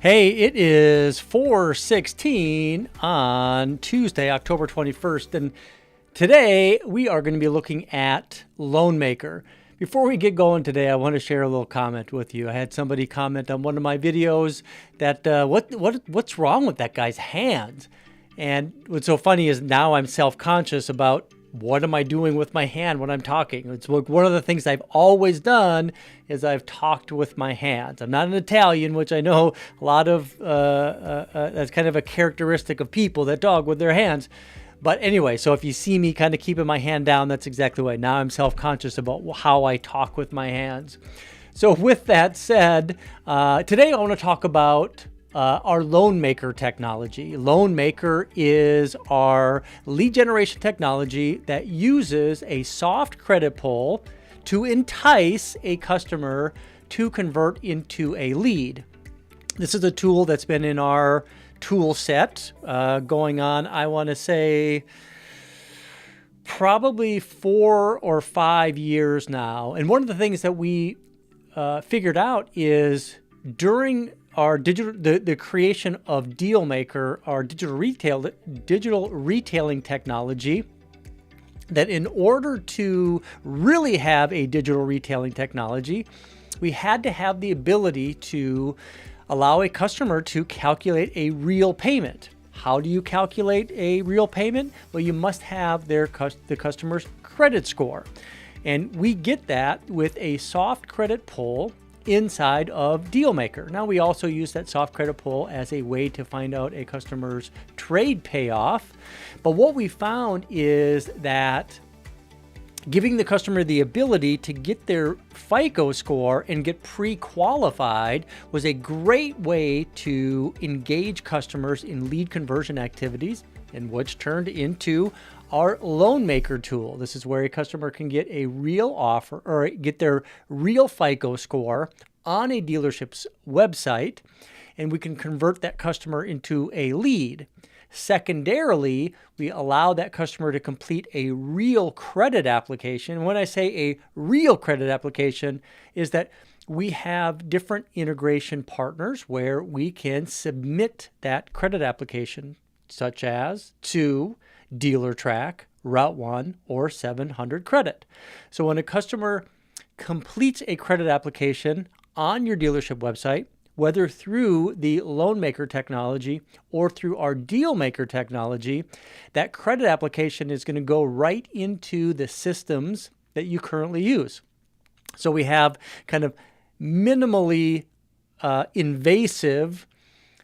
Hey, it is 4:16 on Tuesday, October 21st, and today we are going to be looking at Loanmaker. Before we get going today, I want to share a little comment with you. I had somebody comment on one of my videos that what's wrong with that guy's hands? And what's so funny is now I'm self-conscious about what am I doing with my hand when I'm talking. It's one of the things I've always done is I've talked with my hands. I'm not an Italian, which I know a lot of, that's kind of a characteristic of people that talk with their hands. But anyway, so if you see me kind of keeping my hand down, that's exactly why. Now I'm self-conscious about how I talk with my hands. So with that said, today I want to talk about our Loanmaker technology. Loanmaker is our lead generation technology that uses a soft credit pull to entice a customer to convert into a lead. This is a tool that's been in our tool set going on, I want to say, probably 4 or 5 years now. And one of the things that we figured out is during our the creation of Dealmaker, our digital retailing technology, that in order to really have a digital retailing technology, we had to have the ability to allow a customer to calculate a real payment. How do you calculate a real payment? Well, you must have the customer's credit score. And we get that with a soft credit pull inside of Dealmaker. Now, we also use that soft credit pull as a way to find out a customer's trade payoff. But what we found is that giving the customer the ability to get their FICO score and get pre-qualified was a great way to engage customers in lead conversion activities, and which turned into our Loanmaker tool. This is where a customer can get a real offer or get their real FICO score on a dealership's website, and we can convert that customer into a lead. Secondarily, we allow that customer to complete a real credit application. When I say a real credit application, is that we have different integration partners where we can submit that credit application, such as to DealerTrack, Route 1, or 700 Credit. So when a customer completes a credit application on your dealership website, whether through the Loanmaker technology or through our Dealmaker technology, that credit application is going to go right into the systems that you currently use. So we have kind of minimally invasive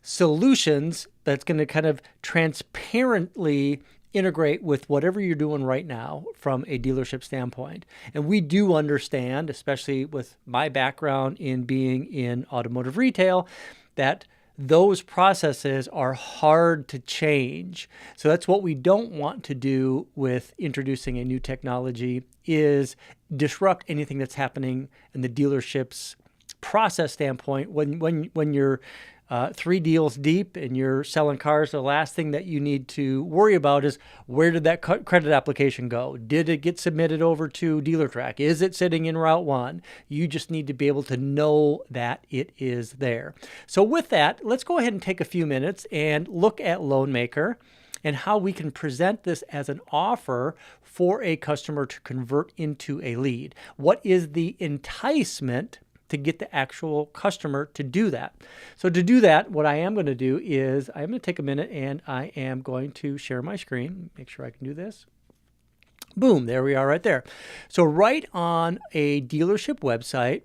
solutions that's going to kind of transparently integrate with whatever you're doing right now from a dealership standpoint. And we do understand, especially with my background in being in automotive retail, that those processes are hard to change. So that's what we don't want to do with introducing a new technology, is disrupt anything that's happening in the dealership's process standpoint. When you're 3 deals deep and you're selling cars, the last thing that you need to worry about is, where did that credit application go? Did it get submitted over to DealerTrack? Is it sitting in Route 1? You just need to be able to know that it is there. So with that, let's go ahead and take a few minutes and look at Loanmaker and how we can present this as an offer for a customer to convert into a lead. What is the enticement to get the actual customer to do that? So to do that, what I am going to do is I'm going to take a minute and I am going to share my screen. Make sure I can do this. Boom, there we are right there. So right on a dealership website,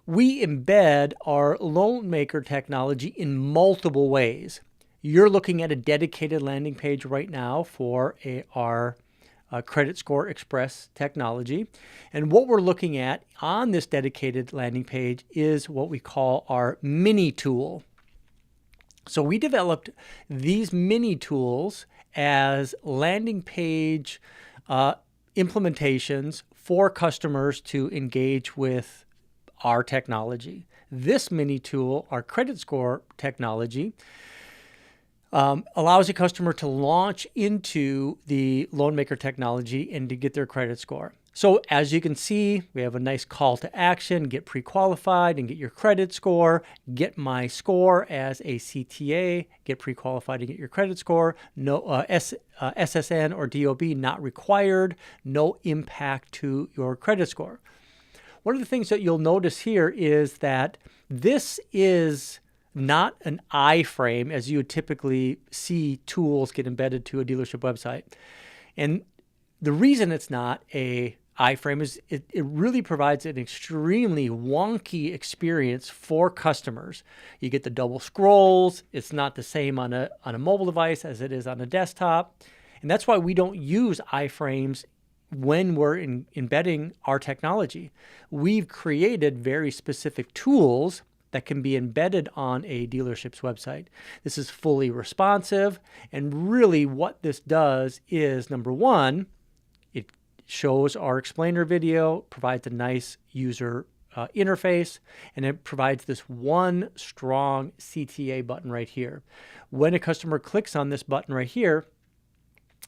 we embed our Loanmaker technology in multiple ways. You're looking at a dedicated landing page right now for our Credit Score Express technology. And what we're looking at on this dedicated landing page is what we call our mini tool. So we developed these mini tools as landing page implementations for customers to engage with our technology. This mini tool, our credit score technology, allows a customer to launch into the Loanmaker technology and to get their credit score. So as you can see, we have a nice call to action: get pre-qualified and get your credit score, get my score as a CTA, get pre-qualified and get your credit score, no SSN or DOB not required, no impact to your credit score. One of the things that you'll notice here is that this is not an iframe as you would typically see tools get embedded to a dealership website. And the reason it's not a iframe is it really provides an extremely wonky experience for customers. You get the double scrolls. It's not the same on a mobile device as it is on a desktop. And that's why we don't use iframes when we're embedding our technology. We've created very specific tools that can be embedded on a dealership's website. This is fully responsive, and really what this does is, number one, it shows our explainer video, provides a nice user interface, and it provides this one strong CTA button right here. When a customer clicks on this button right here,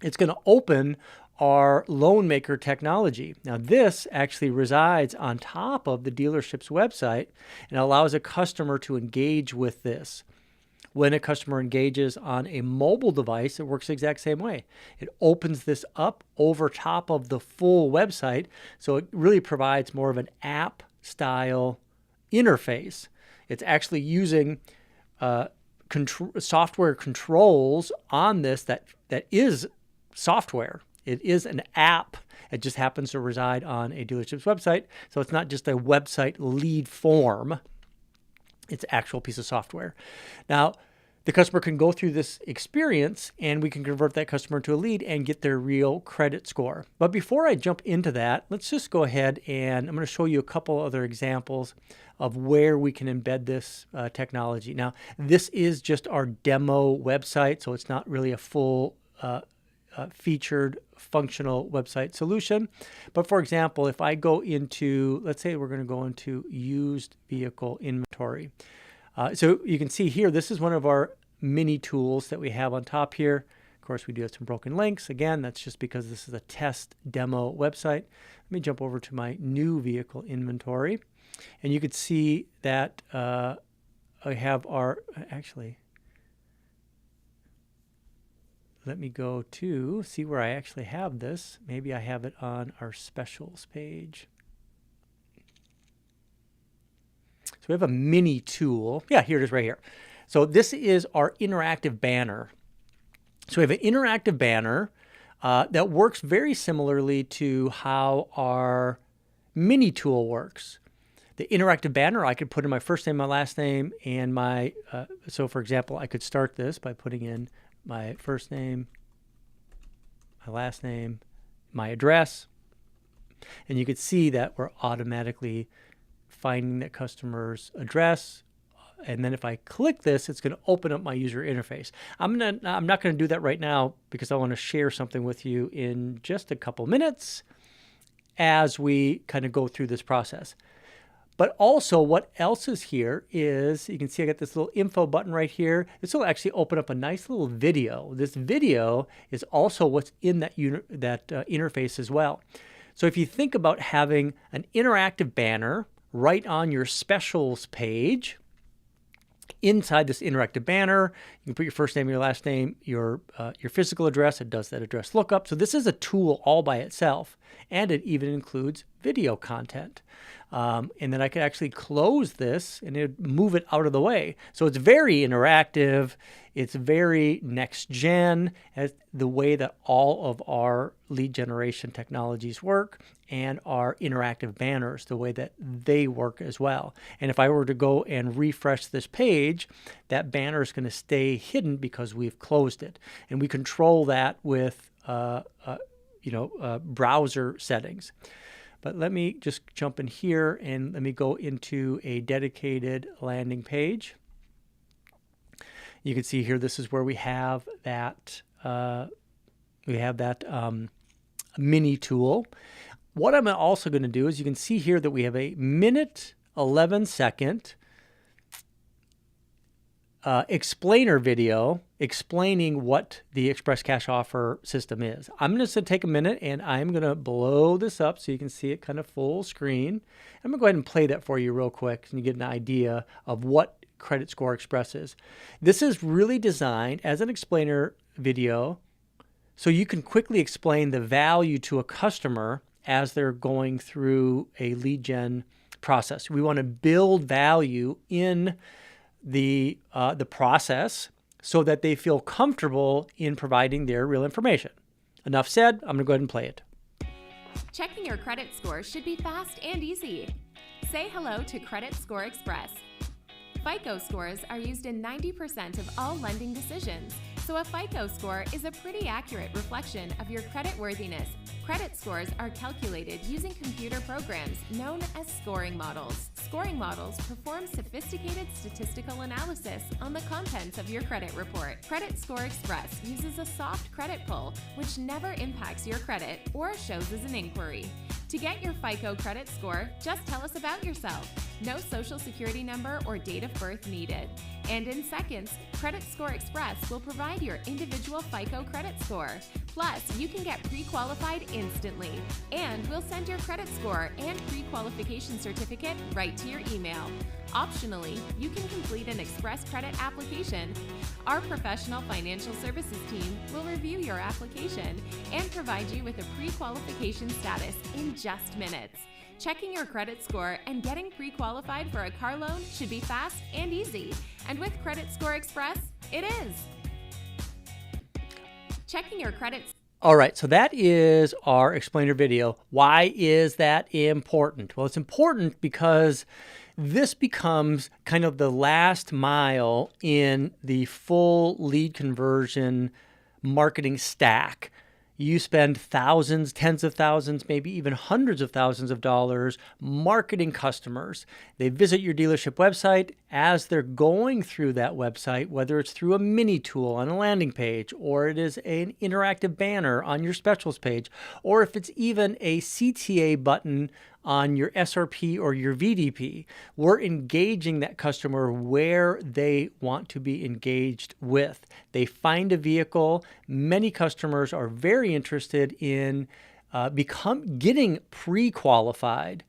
it's going to open our Loanmaker technology. Now, this actually resides on top of the dealership's website and allows a customer to engage with this. When a customer engages on a mobile device, it works the exact same way. It opens this up over top of the full website, so it really provides more of an app-style interface. It's actually using software controls on this that is software. It is an app. It just happens to reside on a dealership's website. So it's not just a website lead form. It's an actual piece of software. Now, the customer can go through this experience and we can convert that customer to a lead and get their real credit score. But before I jump into that, let's just go ahead and I'm going to show you a couple other examples of where we can embed this technology. Now, this is just our demo website, so it's not really a full featured functional website solution. But for example, if I go into, let's say we're going to go into used vehicle inventory. So you can see here, this is one of our mini tools that we have on top here. Of course, we do have some broken links. Again, that's just because this is a test demo website. Let me jump over to my new vehicle inventory. And you could see that I have our, actually, let me go to see where I actually have this. Maybe I have it on our specials page. So we have a mini tool. Yeah, here it is right here. So this is our interactive banner. So we have an interactive banner that works very similarly to how our mini tool works. The interactive banner, I could put in my first name, my last name, and my, so for example, I could start this by putting in my first name, my last name, my address, and you could see that we're automatically finding that customer's address. And then if I click this, it's going to open up my user interface. I'm not going to do that right now because I want to share something with you in just a couple minutes as we kind of go through this process. But also what else is here is, you can see I got this little info button right here. This will actually open up a nice little video. This video is also what's in that interface as well. So if you think about having an interactive banner right on your specials page, inside this interactive banner, you can put your first name, your last name, your physical address. It does that address lookup. So this is a tool all by itself, and it even includes video content. And then I could actually close this and it would move it out of the way. So it's very interactive. It's very next gen, as the way that all of our lead generation technologies work, and our interactive banners, the way that they work as well. And if I were to go and refresh this page, that banner is going to stay hidden because we've closed it. And we control that with browser settings. But let me just jump in here and let me go into a dedicated landing page. You can see here, this is where we have that mini tool. What I'm also going to do is, you can see here that we have a 1:11 explainer video, explaining what the Express Cash Offer system is. I'm going to take a minute and I'm going to blow this up so you can see it kind of full screen. I'm going to go ahead and play that for you real quick so you get an idea of what Credit Score Express is. This is really designed as an explainer video so you can quickly explain the value to a customer as they're going through a lead gen process. We want to build value in the process so that they feel comfortable in providing their real information. Enough said, I'm going to go ahead and play it. Checking your credit score should be fast and easy. Say hello to Credit Score Express. FICO scores are used in 90% of all lending decisions, so a FICO score is a pretty accurate reflection of your credit worthiness. Credit scores are calculated using computer programs known as scoring models. Scoring models perform sophisticated statistical analysis on the contents of your credit report. Credit Score Express uses a soft credit pull, which never impacts your credit or shows as an inquiry. To get your FICO credit score, just tell us about yourself. No social security number or date of birth needed. And in seconds, Credit Score Express will provide your individual FICO credit score. Plus, you can get pre-qualified instantly. And we'll send your credit score and pre-qualification certificate right to your email. Optionally, you can complete an Express Credit application. Our professional financial services team will review your application and provide you with a pre-qualification status in just minutes. Checking your credit score and getting pre-qualified for a car loan should be fast and easy. And with Credit Score Express, it is. Checking your credit. All right, so that is our explainer video. Why is that important? Well, it's important because this becomes kind of the last mile in the full lead conversion marketing stack. You spend thousands, tens of thousands, maybe even hundreds of thousands of dollars marketing customers. They visit your dealership website. As they're going through that website, whether it's through a mini tool on a landing page, or it is an interactive banner on your specials page, or if it's even a CTA button on your SRP or your VDP, we're engaging that customer where they want to be engaged with. They find a vehicle. Many customers are very interested in getting pre-qualified.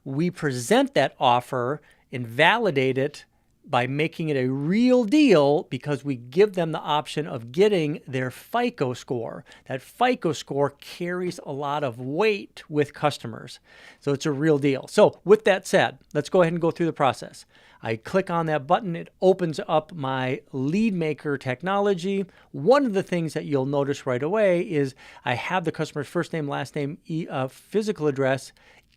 We present that offer and validate it by making it a real deal because we give them the option of getting their FICO score. That FICO score carries a lot of weight with customers. So it's a real deal. So with that said, let's go ahead and go through the process. I click on that button. It opens up my Loanmaker technology. One of the things that you'll notice right away is I have the customer's first name, last name, physical address,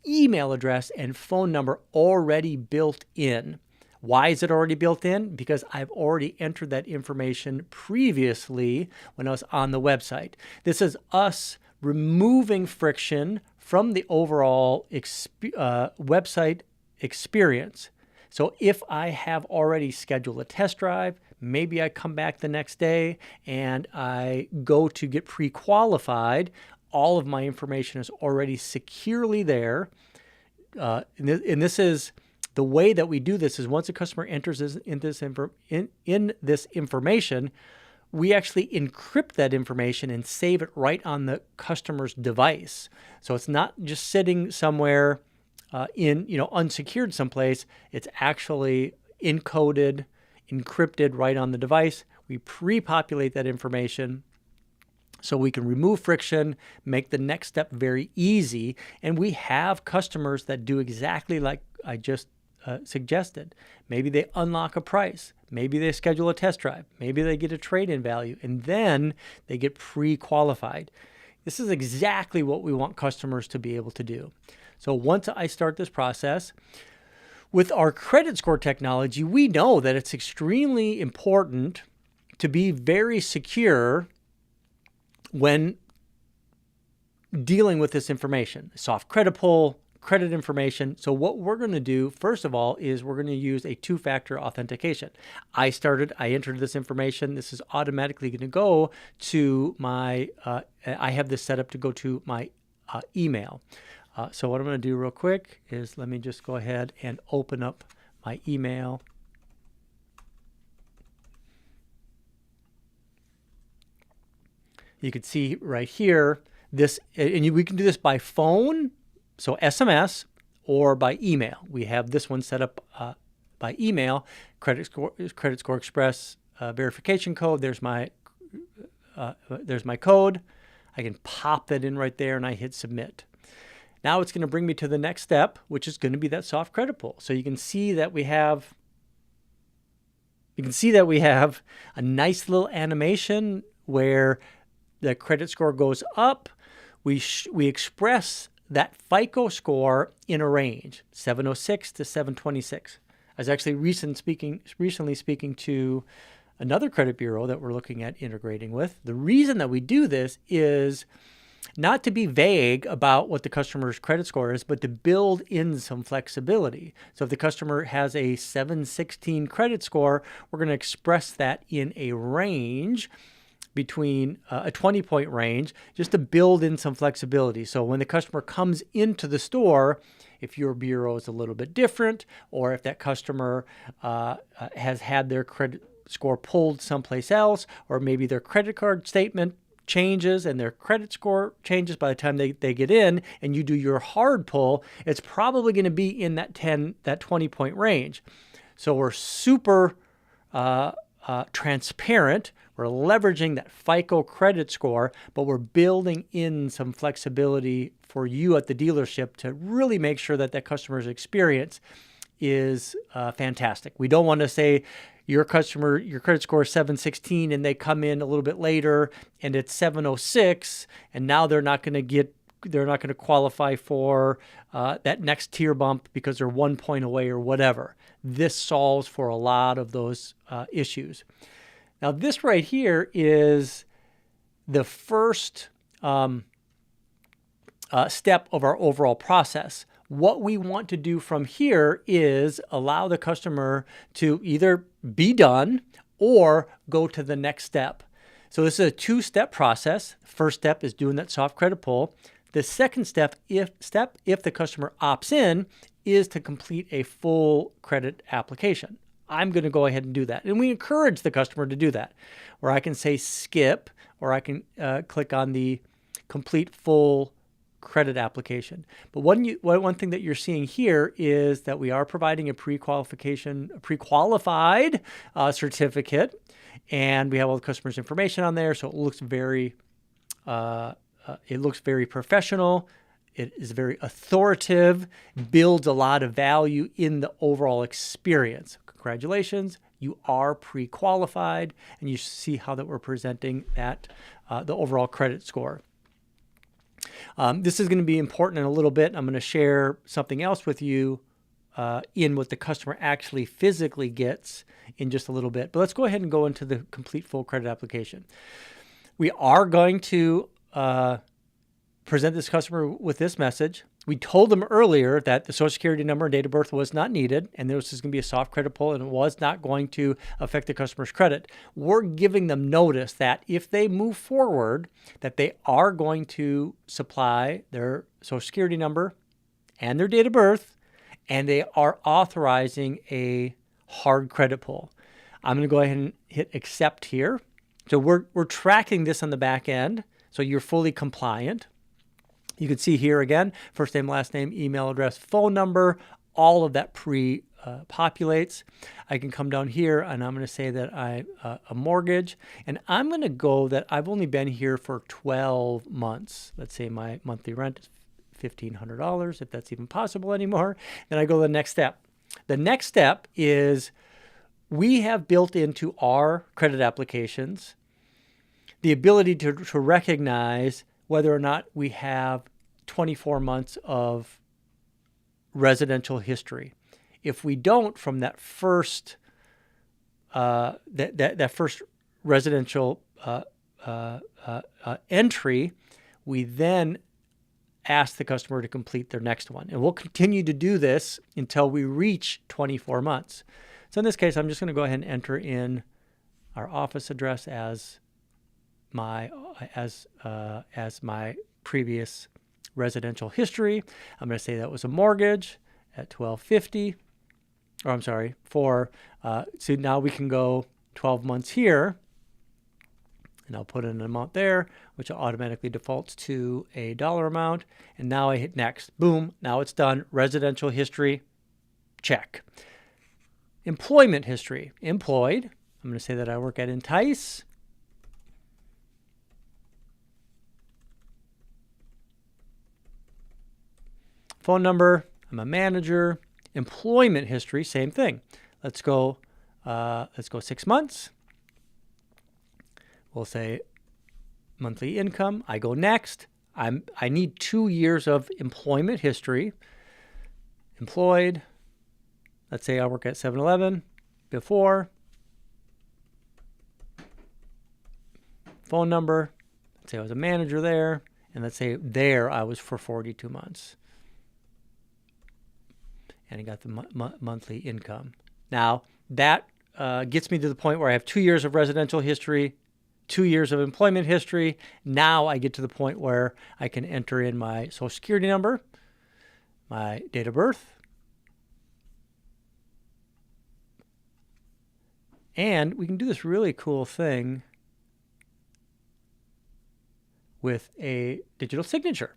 email address, and phone number already built in. Why is it already built in? Because I've already entered that information previously when I was on the website. This is us removing friction from the overall website experience. So if I have already scheduled a test drive, maybe I come back the next day and I go to get pre-qualified, all of my information is already securely there. And this is the way that we do this is once a customer enters in this information, we actually encrypt that information and save it right on the customer's device. So it's not just sitting somewhere unsecured someplace. It's actually encoded, encrypted right on the device. We pre-populate that information so we can remove friction, make the next step very easy. And we have customers that do exactly like I just suggested. Maybe they unlock a price. Maybe they schedule a test drive. Maybe they get a trade-in value, and then they get pre-qualified. This is exactly what we want customers to be able to do. So once I start this process, with our credit score technology, we know that it's extremely important to be very secure when dealing with this information. Soft credit pull, credit information. So what we're going to do, first of all, is we're going to use a two-factor authentication. I entered this information. This is automatically going to go to my, I have this set up to go to my email. So what I'm going to do real quick is let me just go ahead and open up my email. You can see right here, we can do this by phone, so SMS, or by email. We have this one set up by email, Credit Score Express verification code. There's my code. I can pop that in right there and I hit submit. Now it's going to bring me to the next step, which is going to be that soft credit pull. So you can see that we have a nice little animation where the credit score goes up. We express that FICO score in a range, 706 to 726. I was actually recently speaking to another credit bureau that we're looking at integrating with. The reason that we do this is not to be vague about what the customer's credit score is, but to build in some flexibility. So if the customer has a 716 credit score, we're going to express that in a range between a 20-point range, just to build in some flexibility. So when the customer comes into the store, if your bureau is a little bit different, or if that customer has had their credit score pulled someplace else, or maybe their credit card statement changes and their credit score changes by the time they get in, and you do your hard pull, it's probably going to be in that 20-point range. So we're super transparent. We're leveraging that FICO credit score, but we're building in some flexibility for you at the dealership to really make sure that that customer's experience is fantastic. We don't want to say your credit score is 716 and they come in a little bit later and it's 706, and now they're not going to qualify for that next tier bump because they're 1 point away or whatever. This solves for a lot of those issues. Now, this right here is the first step of our overall process. What we want to do from here is allow the customer to either be done or go to the next step. So this is a two-step process. First step is doing that soft credit pull. The second step, if the customer opts in, is to complete a full credit application. I'm going to go ahead and do that. And we encourage the customer to do that, where I can say skip, or I can click on the complete full credit application. But one thing that you're seeing here is that we are providing a pre-qualified certificate, and we have all the customer's information on there, so it looks very professional. It is very authoritative, builds a lot of value in the overall experience. Congratulations, you are pre-qualified, and you see how that we're presenting that the overall credit score. This is going to be important in a little bit. I'm going to share something else with you in what the customer actually physically gets in just a little bit. But let's go ahead and go into the complete full credit application. We are going to present this customer with this message. We told them earlier that the Social Security number and date of birth was not needed, and this is going to be a soft credit pull, and it was not going to affect the customer's credit. We're giving them notice that if they move forward, that they are going to supply their Social Security number and their date of birth, and they are authorizing a hard credit pull. I'm going to go ahead and hit accept here. So we're tracking this on the back end, so you're fully compliant. You can see here again, first name, last name, email address, phone number, all of that pre-populates. I can come down here and I'm going to say that I a mortgage, and I'm going to go that I've only been here for 12 months. Let's say my monthly rent is $1,500, if that's even possible anymore. Then I go to the next step. The next step is we have built into our credit applications the ability to recognize whether or not we have 24 months of residential history. If we don't, from that first that first residential entry, we then ask the customer to complete their next one. And we'll continue to do this until we reach 24 months. So in this case, I'm just going to go ahead and enter in our office address as my previous residential history. I'm going to say that was a mortgage at $1,250, or I'm sorry, so now we can go 12 months here, And I'll put in an amount there, which automatically defaults to a dollar amount. And now I hit next. Boom, now it's done. Residential history, check. Employment history, employed. I'm going to say that I work at Intice. Phone number, I'm a manager. Employment history, same thing. Let's go 6 months. We'll say monthly income. I go next. I need 2 years of employment history. Employed. Let's say I work at 7-Eleven before. Phone number. Let's say I was a manager there. And let's say there I was for 42 months. And I got the monthly income. Now, that gets me to the point where I have 2 years of residential history, 2 years of employment history. Now I get to the point where I can enter in my Social Security number, my date of birth, and we can do this really cool thing with a digital signature.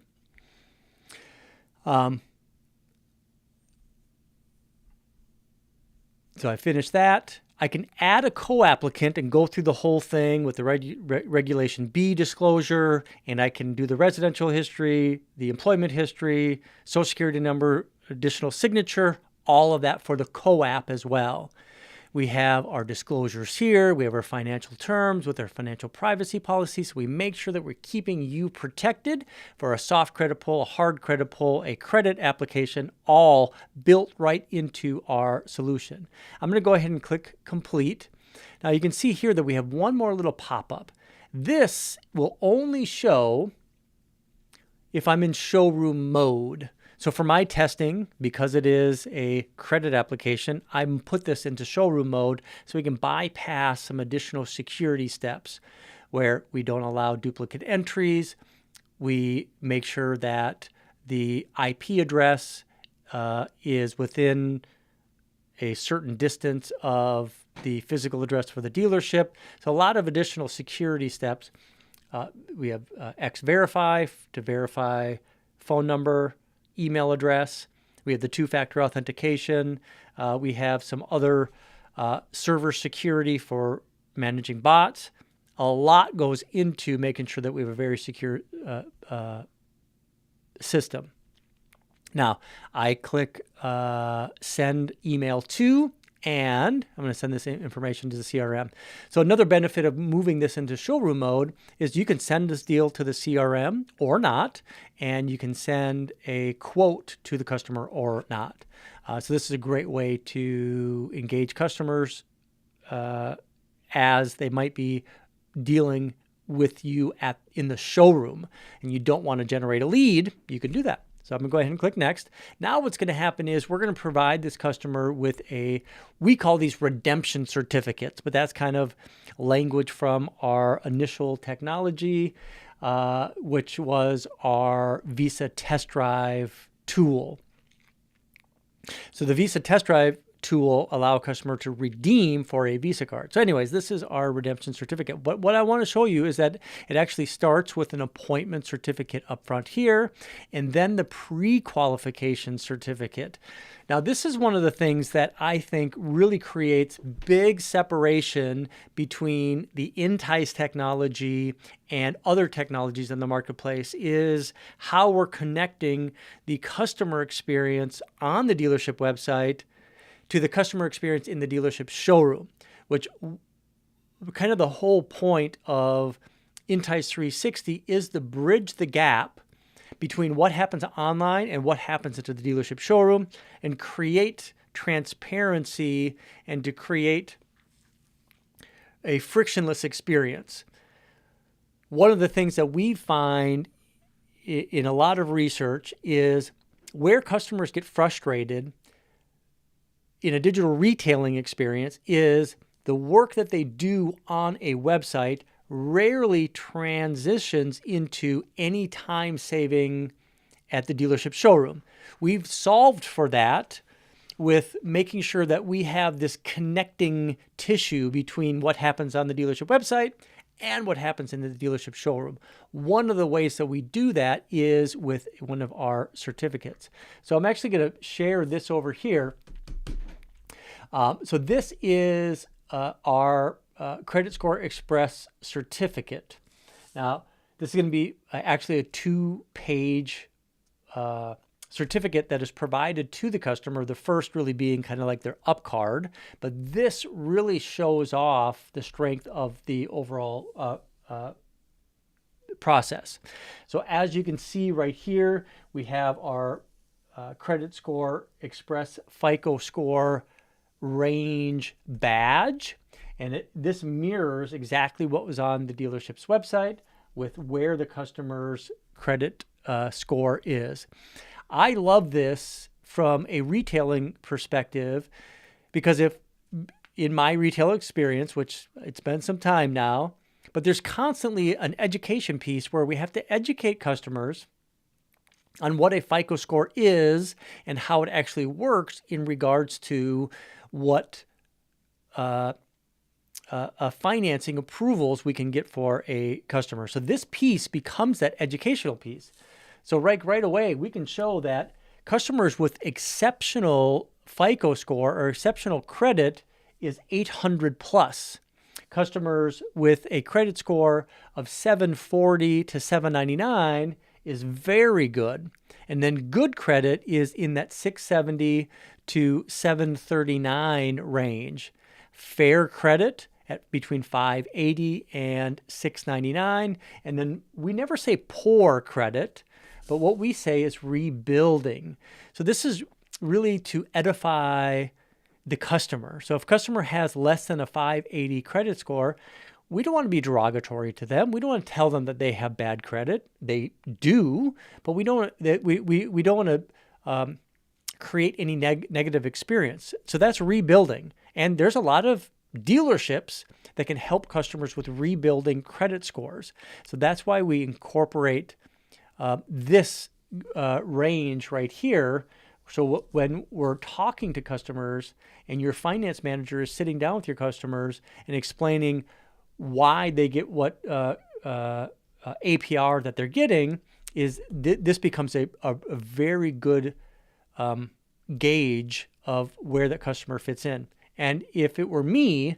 So I finish that. I can add a co-applicant and go through the whole thing with the Regulation B disclosure, and I can do the residential history, the employment history, Social Security number, additional signature, all of that for the co-app as well. We have our disclosures here. We have our financial terms with our financial privacy policy. So we make sure that we're keeping you protected for a soft credit pull, a hard credit pull, a credit application, all built right into our solution. I'm going to go ahead and click complete. Now you can see here that we have one more little pop-up. This will only show if I'm in showroom mode. So for my testing, because it is a credit application, I put this into showroom mode so we can bypass some additional security steps where we don't allow duplicate entries. We make sure that the IP address is within a certain distance of the physical address for the dealership. So a lot of additional security steps. We have X-Verify to verify phone number, email address. We have the two-factor authentication. We have some other server security for managing bots. A lot goes into making sure that we have a very secure system. Now, I click send email to, and I'm going to send this information to the CRM. So another benefit of moving this into showroom mode is you can send this deal to the CRM or not, and you can send a quote to the customer or not. So this is a great way to engage customers as they might be dealing with you in the showroom, and you don't want to generate a lead, you can do that. So I'm going to go ahead and click next. Now what's going to happen is we're going to provide this customer with we call these redemption certificates, but that's kind of language from our initial technology, which was our Visa Test Drive tool. So the Visa Test Drive tool allow a customer to redeem for a Visa card. So anyways, this is our redemption certificate. But what I want to show you is that it actually starts with an appointment certificate up front here, and then the pre-qualification certificate. Now, this is one of the things that I think really creates big separation between the intice technology and other technologies in the marketplace is how we're connecting the customer experience on the dealership website to the customer experience in the dealership showroom, which kind of the whole point of Intice 360 is to bridge the gap between what happens online and what happens into the dealership showroom and create transparency and to create a frictionless experience. One of the things that we find in a lot of research is where customers get frustrated in a digital retailing experience is the work that they do on a website rarely transitions into any time saving at the dealership showroom. We've solved for that with making sure that we have this connecting tissue between what happens on the dealership website and what happens in the dealership showroom. One of the ways that we do that is with one of our certificates. So I'm actually going to share this over here. So this is our Credit Score Express certificate. Now, this is going to be actually a 2-page certificate that is provided to the customer, the first really being kind of like their up card, but this really shows off the strength of the overall process. So as you can see right here, we have our Credit Score Express FICO score range badge, and this mirrors exactly what was on the dealership's website with where the customer's credit score is. I love this from a retailing perspective because if in my retail experience, which it's been some time now, but there's constantly an education piece where we have to educate customers on what a FICO score is and how it actually works in regards to what financing approvals we can get for a customer. So this piece becomes that educational piece. So right away, we can show that customers with exceptional FICO score or exceptional credit is 800 plus. Customers with a credit score of 740 to 799 is very good. And then good credit is in that 670 to 739 range. Fair credit at between 580 and 699. And then we never say poor credit, but what we say is rebuilding. So this is really to edify the customer. So if customer has less than a 580 credit score, we don't want to be derogatory to them. We don't want to tell them that they have bad credit. They do, but we don't want to create any negative experience. So that's rebuilding. And there's a lot of dealerships that can help customers with rebuilding credit scores. So that's why we incorporate this range right here. So when we're talking to customers and your finance manager is sitting down with your customers and explaining why they get what APR that they're getting, is this becomes a very good gauge of where that customer fits in. And if it were me,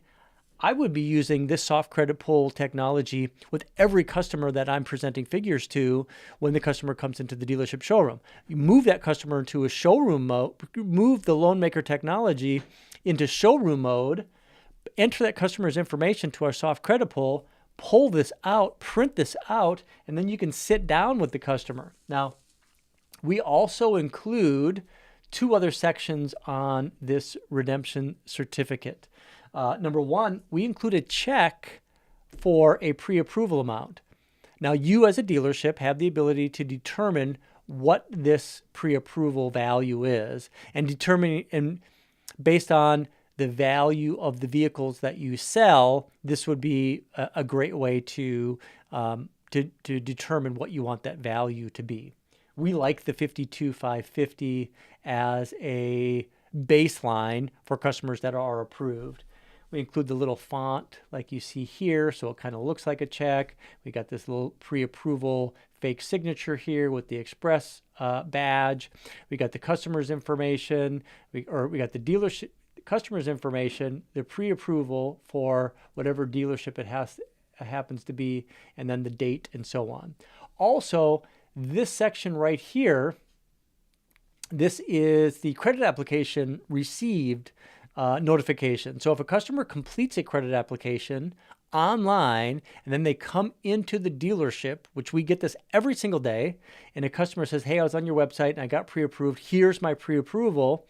I would be using this soft credit pull technology with every customer that I'm presenting figures to when the customer comes into the dealership showroom. You move that customer into a showroom mode, move the Loanmaker technology into showroom mode, enter that customer's information to our soft credit pull this out, print this out, and then you can sit down with the customer. Now, we also include 2 other sections on this redemption certificate. Number 1, we include a check for a pre-approval amount. Now, you as a dealership have the ability to determine what this pre-approval value is, and based on the value of the vehicles that you sell, this would be a great way to determine what you want that value to be. We like the 52,550 as a baseline for customers that are approved. We include the little font like you see here, so it kind of looks like a check. We got this little pre-approval fake signature here with the Express badge. We got the customer's information. We got the dealership customer's information, the pre-approval for whatever dealership it happens to be, and then the date and so on. Also, this section right here, this is the credit application received notification. So if a customer completes a credit application online and then they come into the dealership, which we get this every single day, and a customer says, hey, I was on your website and I got pre-approved, here's my pre-approval,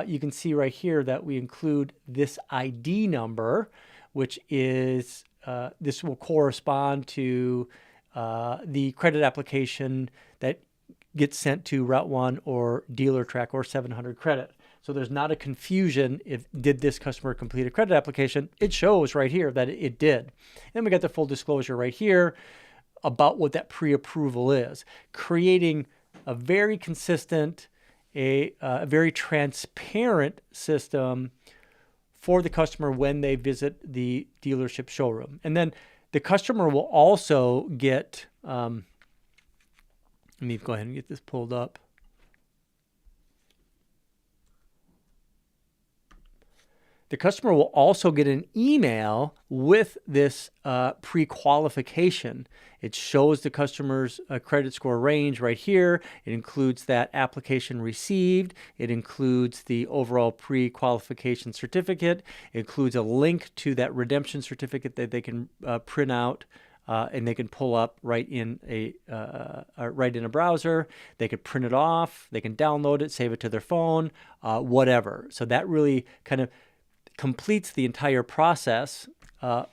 you can see right here that we include this ID number, which is, this will correspond to the credit application that gets sent to Route 1 or Dealer Track or 700 Credit. So there's not a confusion if did this customer complete a credit application. It shows right here that it did. And we got the full disclosure right here about what that pre-approval is, creating a very consistent, a very transparent system for the customer when they visit the dealership showroom. And then The customer will also get, let me go ahead and get this pulled up. The customer will also get an email with this pre-qualification. It shows the customer's credit score range right here. It includes that application received. It includes the overall pre-qualification certificate. It includes a link to that redemption certificate that they can print out and they can pull up right in a browser. They could print it off. They can download it, save it to their phone, whatever. So that really kind of completes the entire process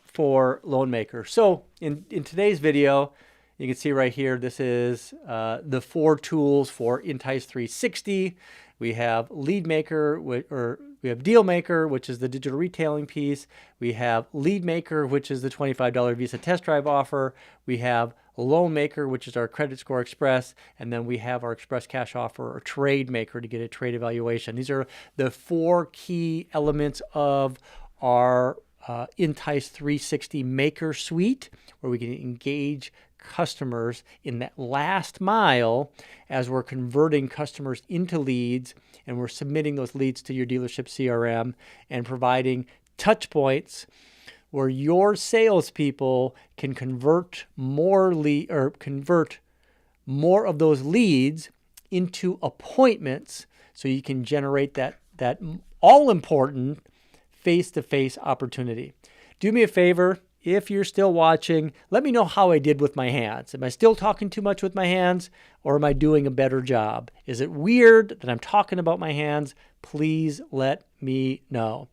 for Loanmaker. So in today's video, you can see right here, this is the 4 tools for intice 360. We have Leadmaker, we have Dealmaker, which is the digital retailing piece. We have Leadmaker, which is the $25 Visa test drive offer. We have Loanmaker, which is our Credit Score Express. And then we have our Express Cash Offer or TradeMaker to get a trade evaluation. These are the 4 key elements of our intice 360 Maker Suite, where we can engage customers in that last mile as we're converting customers into leads, and we're submitting those leads to your dealership CRM and providing touch points where your salespeople can convert more of those leads into appointments, so you can generate that all important face-to-face opportunity. Do me a favor. If you're still watching, let me know how I did with my hands. Am I still talking too much with my hands, or am I doing a better job? Is it weird that I'm talking about my hands? Please let me know.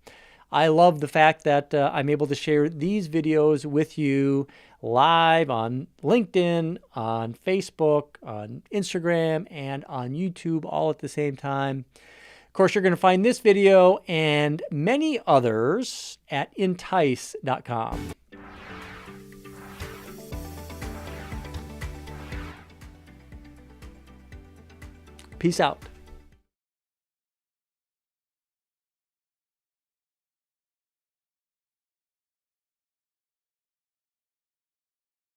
I love the fact that I'm able to share these videos with you live on LinkedIn, on Facebook, on Instagram, and on YouTube all at the same time. Of course, you're going to find this video and many others at intice.com. Peace out.